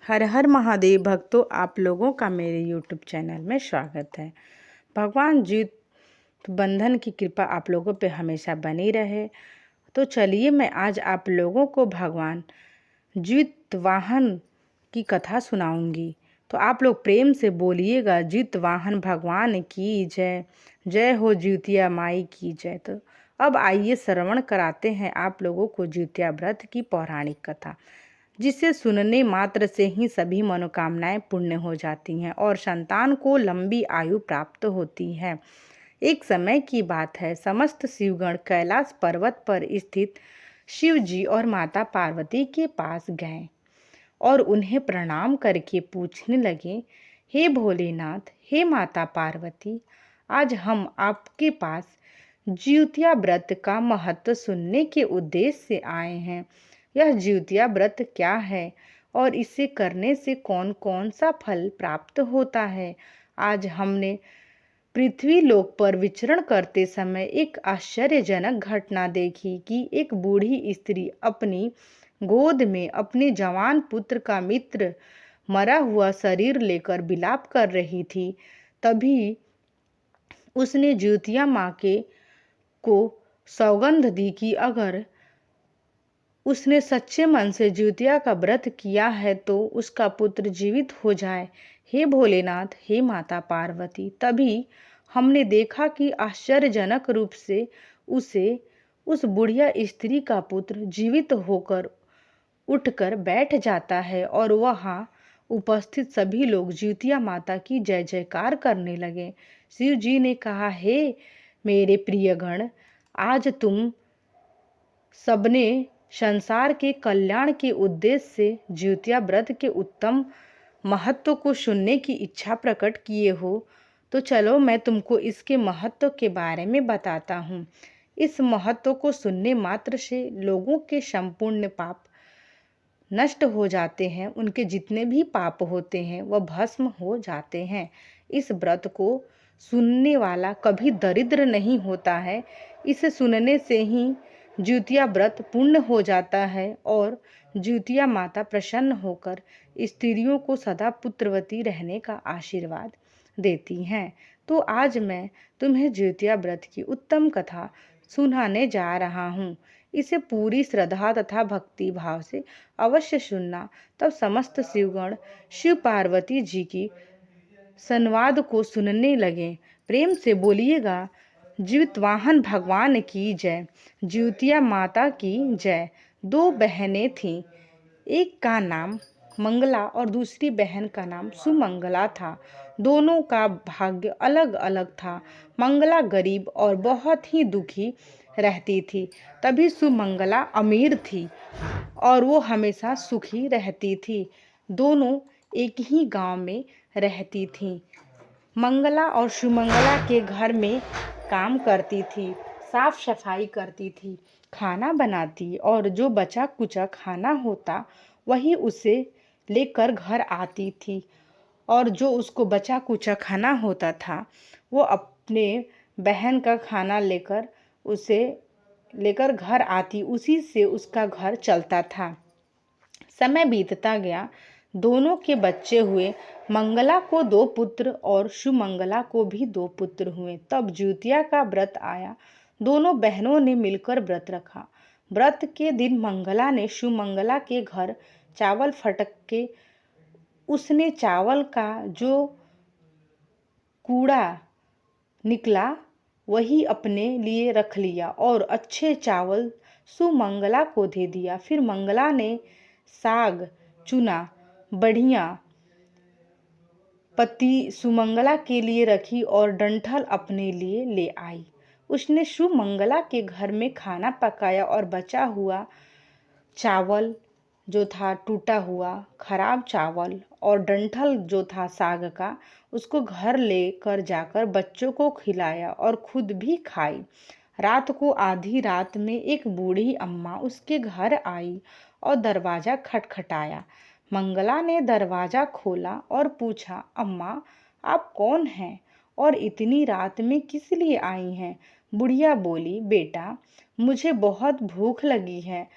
हर हर महादेव भक्तों, आप लोगों का मेरे यूट्यूब चैनल में स्वागत है। भगवान जीत बंधन की कृपा आप लोगों पे हमेशा बनी रहे। तो चलिए मैं आज आप लोगों को भगवान जीत वाहन की कथा सुनाऊंगी। तो आप लोग प्रेम से बोलिएगा, जीत वाहन भगवान की जय। जय हो जीतिया माई की जय। तो अब आइए श्रवण कराते हैं आप लोगों को जीतिया व्रत की पौराणिक कथा, जिसे सुनने मात्र से ही सभी मनोकामनाएं पूर्ण हो जाती हैं और संतान को लंबी आयु प्राप्त होती है। एक समय की बात है, समस्त शिवगण कैलाश पर्वत पर स्थित शिव जी और माता पार्वती के पास गए और उन्हें प्रणाम करके पूछने लगे, हे भोलेनाथ, हे माता पार्वती, आज हम आपके पास ज्योतिया व्रत का महत्व सुनने के उद्देश्य से आए हैं। यह ज्योतिया व्रत क्या है और इसे करने से कौन कौन सा फल प्राप्त होता है? आज हमने पृथ्वी लोक पर विचरण करते समय एक आश्चर्यजनक घटना देखी कि एक बूढ़ी स्त्री अपनी गोद में अपने जवान पुत्र का मित्र मरा हुआ शरीर लेकर विलाप कर रही थी। तभी उसने ज्योतिया माँ को सौगंध दी कि अगर उसने सच्चे मन से ज्योतिया का व्रत किया है तो उसका पुत्र जीवित हो जाए। हे भोलेनाथ, हे माता पार्वती, तभी हमने देखा कि आश्चर्यजनक रूप से उस बुढ़िया स्त्री का पुत्र जीवित होकर उठकर बैठ जाता है और वहाँ उपस्थित सभी लोग ज्योतिया माता की जय जयकार करने लगे। शिव जी ने कहा, हे मेरे प्रियगण, आज तुम सबने संसार के कल्याण के उद्देश्य से ज्योतिया व्रत के उत्तम महत्व को सुनने की इच्छा प्रकट किए हो, तो चलो मैं तुमको इसके महत्व के बारे में बताता हूँ। इस महत्व को सुनने मात्र से लोगों के संपूर्ण पाप नष्ट हो जाते हैं। उनके जितने भी पाप होते हैं वह भस्म हो जाते हैं। इस व्रत को सुनने वाला कभी दरिद्र नहीं होता है। इसे सुनने से ही ज्योतिया व्रत पूर्ण हो जाता है और ज्योतिया माता प्रसन्न होकर स्त्रियों को सदा पुत्रवती रहने का आशीर्वाद देती हैं। तो आज मैं तुम्हें ज्योतिया व्रत की उत्तम कथा सुनाने जा रहा हूँ। इसे पूरी श्रद्धा तथा भक्ति भाव से अवश्य सुनना, तब समस्त शिवगण शिव पार्वती जी की संवाद को सुनने लगे। प्रेम से बोलिएगा, जीतवाहन भगवान की जय, ज्योतिया माता की जय। दो बहनें थीं, एक का नाम मंगला और दूसरी बहन का नाम सुमंगला था। दोनों का भाग्य अलग अलग था। मंगला गरीब और बहुत ही दुखी रहती थी, तभी सुमंगला अमीर थी और वो हमेशा सुखी रहती थी। दोनों एक ही गांव में रहती थीं। मंगला और सुमंगला के घर में काम करती थी, साफ सफाई करती थी, खाना बनाती और जो बचा कुचा खाना होता वही उसे लेकर घर आती थी। और जो उसको बचा कुचा खाना होता था वो अपने बहन का खाना लेकर घर आती, उसी से उसका घर चलता था। समय बीतता गया, दोनों के बच्चे हुए। मंगला को 2 पुत्र और सुमंगला को भी 2 पुत्र हुए। तब ज्योतिया का व्रत आया। दोनों बहनों ने मिलकर व्रत रखा। व्रत के दिन मंगला ने सुमंगला के घर चावल फटक के उसने चावल का जो कूड़ा निकला वही अपने लिए रख लिया और अच्छे चावल सुमंगला को दे दिया। फिर मंगला ने साग चुना, बढ़िया पत्ती सुमंगला के लिए रखी और डंठल अपने लिए ले आई। उसने सुमंगला के घर में खाना पकाया और बचा हुआ चावल जो था, टूटा हुआ खराब चावल और डंठल जो था साग का, उसको घर लेकर जाकर बच्चों को खिलाया और खुद भी खाई। रात को आधी रात में एक बूढ़ी अम्मा उसके घर आई और दरवाज़ा खटखटाया। मंगला ने दरवाज़ा खोला और पूछा, अम्मा आप कौन हैं और इतनी रात में किस लिए आई हैं? बुढ़िया बोली, बेटा मुझे बहुत भूख लगी है,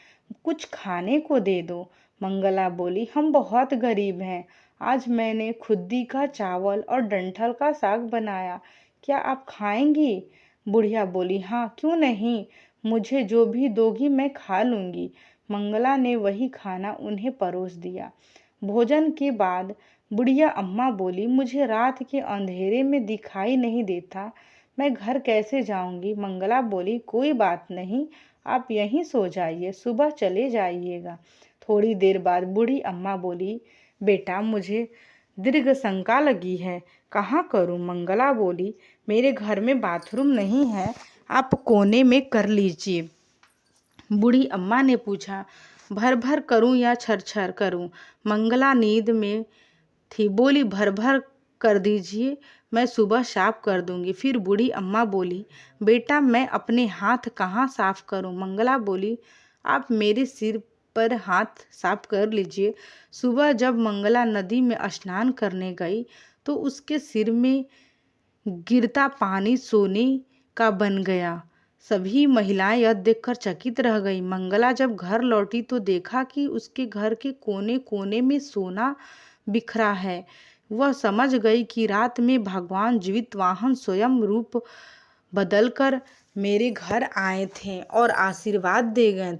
कुछ खाने को दे दो। मंगला बोली, हम बहुत गरीब हैं। आज मैंने खुद्दी का चावल और डंठल का साग बनाया, क्या आप खाएंगी? बुढ़िया बोली, हाँ क्यों नहीं, मुझे जो भी दोगी मैं खा लूँगी। मंगला ने वही खाना उन्हें परोस दिया। भोजन के बाद बुढ़िया अम्मा बोली, मुझे रात के अंधेरे में दिखाई नहीं देता, मैं घर कैसे जाऊंगी? मंगला बोली, कोई बात नहीं, आप यहीं सो जाइए, सुबह चले जाइएगा। थोड़ी देर बाद बूढ़ी अम्मा बोली, बेटा मुझे दीर्घ शंका लगी है, कहाँ करूँ? मंगला बोली, मेरे घर में बाथरूम नहीं है, आप कोने में कर लीजिए। बूढ़ी अम्मा ने पूछा, भर भर करूं या छर छर करूं? मंगला नींद में थी, बोली, भर भर कर दीजिए, मैं सुबह साफ कर दूंगी। फिर बूढ़ी अम्मा बोली, बेटा मैं अपने हाथ कहाँ साफ करूं? मंगला बोली, आप मेरे सिर पर हाथ साफ कर लीजिए। सुबह जब मंगला नदी में स्नान करने गई तो उसके सिर में गिरता पानी सोने का बन गया। सभी महिलाएं यह देखकर चकित रह गई। मंगला जब घर लौटी तो देखा कि उसके घर के कोने कोने में सोना बिखरा है। वह समझ गई कि रात में भगवान जीवित वाहन स्वयं रूप बदलकर मेरे घर आए थे और आशीर्वाद दे गए।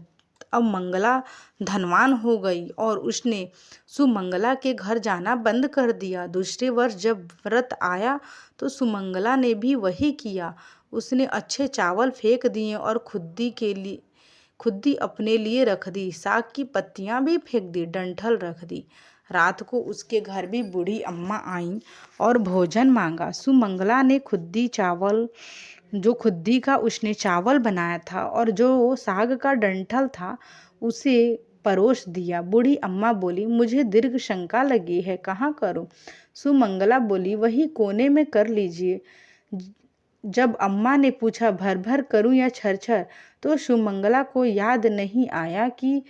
अब मंगला धनवान हो गई और उसने सुमंगला के घर जाना बंद कर दिया। दूसरे वर्ष जब व्रत आया तो सुमंगला ने भी वही किया। उसने अच्छे चावल फेंक दिए और खुद्दी अपने लिए रख दी, साग की पत्तियां भी फेंक दी, डंठल रख दी। रात को उसके घर भी बूढ़ी अम्मा आईं और भोजन मांगा। सुमंगला ने खुद्दी का उसने चावल बनाया था और जो साग का डंठल था उसे परोस दिया। बूढ़ी अम्मा बोली, मुझे दीर्घ शंका लगी है, कहाँ करूं? सुमंगला बोली, वही कोने में कर लीजिए। जब अम्मा ने पूछा, भर भर करूं या छर छर, तो सुमंगला को याद नहीं आया कि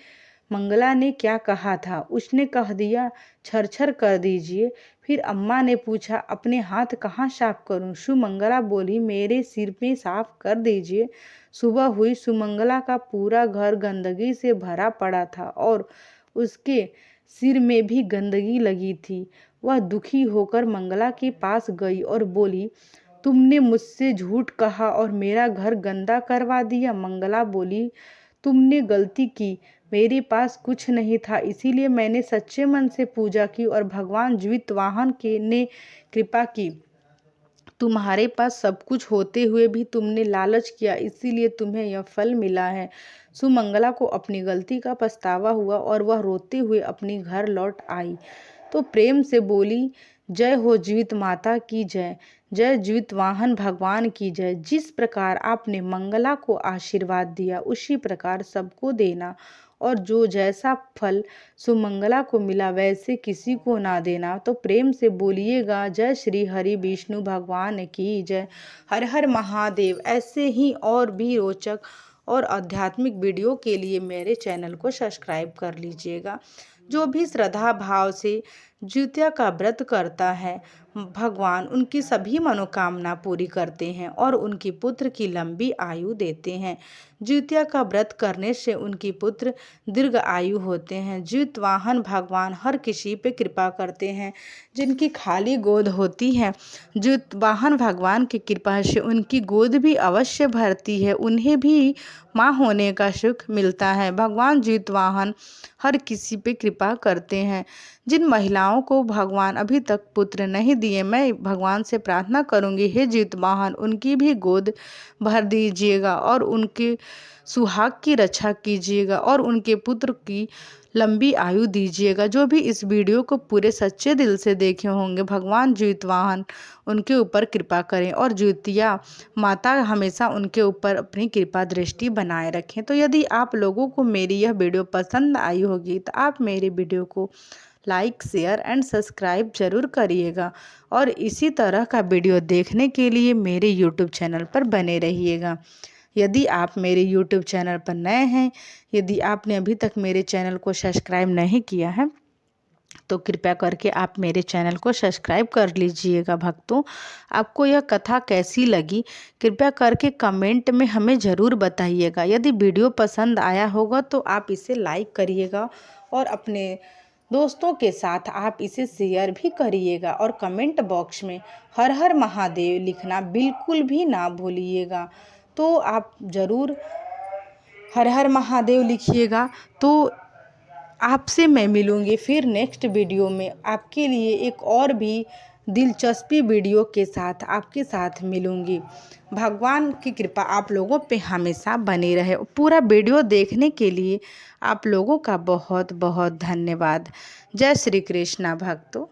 मंगला ने क्या कहा था। उसने कह दिया, छर छर कर दीजिए। फिर अम्मा ने पूछा, अपने हाथ कहाँ साफ करूं? सुमंगला बोली, मेरे सिर पे साफ कर दीजिए। सुबह हुई, सुमंगला का पूरा घर गंदगी से भरा पड़ा था और उसके सिर में भी गंदगी लगी थी। वह दुखी होकर मंगला के पास गई और बोली, तुमने मुझसे झूठ कहा और मेरा घर गंदा करवा दिया। मंगला बोली, तुमने गलती की, मेरे पास कुछ नहीं था, इसीलिए मैंने सच्चे मन से पूजा की और भगवान जीवित वाहन के ने कृपा की। तुम्हारे पास सब कुछ होते हुए भी तुमने लालच किया, इसीलिए तुम्हें यह फल मिला है। सुमंगला को अपनी गलती का पछतावा हुआ और वह रोते हुए अपनी घर लौट आई तो प्रेम से बोली, जय हो जीवित माता की जय, जय जीवित वाहन भगवान की जय। जिस प्रकार आपने मंगला को आशीर्वाद दिया उसी प्रकार सबको देना और जो जैसा फल सुमंगला को मिला वैसे किसी को ना देना। तो प्रेम से बोलिएगा, जय श्री हरि विष्णु भगवान की जय। हर हर महादेव। ऐसे ही और भी रोचक और आध्यात्मिक वीडियो के लिए मेरे चैनल को सब्सक्राइब कर लीजिएगा। जो भी श्रद्धा भाव से जिउतिया का व्रत करता है भगवान उनकी सभी मनोकामना पूरी करते हैं और उनकी पुत्र की लंबी आयु देते हैं। जिउतिया का व्रत करने से उनकी पुत्र दीर्घ आयु होते हैं। जीवित वाहन भगवान हर किसी पे कृपा करते हैं जिनकी खाली गोद होती है। जीवित वाहन भगवान की कृपा से उनकी गोद भी अवश्य भरती है, उन्हें भी माँ होने का सुख मिलता है। भगवान जीवित वाहन हर किसी पे कृपा करते हैं। जिन महिलाओं को भगवान अभी तक पुत्र नहीं दिए, मैं भगवान से प्रार्थना करूंगी, हे जीवित वाहन उनकी भी गोद भर दीजिएगा और उनके सुहाग की रक्षा कीजिएगा और उनके पुत्र की लंबी आयु दीजिएगा। जो भी इस वीडियो को पूरे सच्चे दिल से देखे होंगे भगवान जीवित वाहन उनके ऊपर कृपा करें और जिउतिया माता हमेशा उनके ऊपर अपनी कृपा दृष्टि बनाए रखें। तो यदि आप लोगों को मेरी यह वीडियो पसंद आई होगी तो आप मेरे वीडियो को लाइक, शेयर एंड सब्सक्राइब जरूर करिएगा और इसी तरह का वीडियो देखने के लिए मेरे यूट्यूब चैनल पर बने रहिएगा। यदि आप मेरे यूट्यूब चैनल पर नए हैं, यदि आपने अभी तक मेरे चैनल को सब्सक्राइब नहीं किया है तो कृपया करके आप मेरे चैनल को सब्सक्राइब कर लीजिएगा। भक्तों, आपको यह कथा कैसी लगी कृपया करके कमेंट में हमें ज़रूर बताइएगा। यदि वीडियो पसंद आया होगा तो आप इसे लाइक करिएगा और अपने दोस्तों के साथ आप इसे शेयर भी करिएगा और कमेंट बॉक्स में हर हर महादेव लिखना बिल्कुल भी ना भूलिएगा। तो आप ज़रूर हर हर महादेव लिखिएगा। तो आपसे मैं मिलूँगी फिर नेक्स्ट वीडियो में, आपके लिए एक और भी दिलचस्पी वीडियो के साथ आपके साथ मिलूँगी। भगवान की कृपा आप लोगों पे हमेशा बनी रहे। पूरा वीडियो देखने के लिए आप लोगों का बहुत बहुत धन्यवाद। जय श्री कृष्णा भक्तों।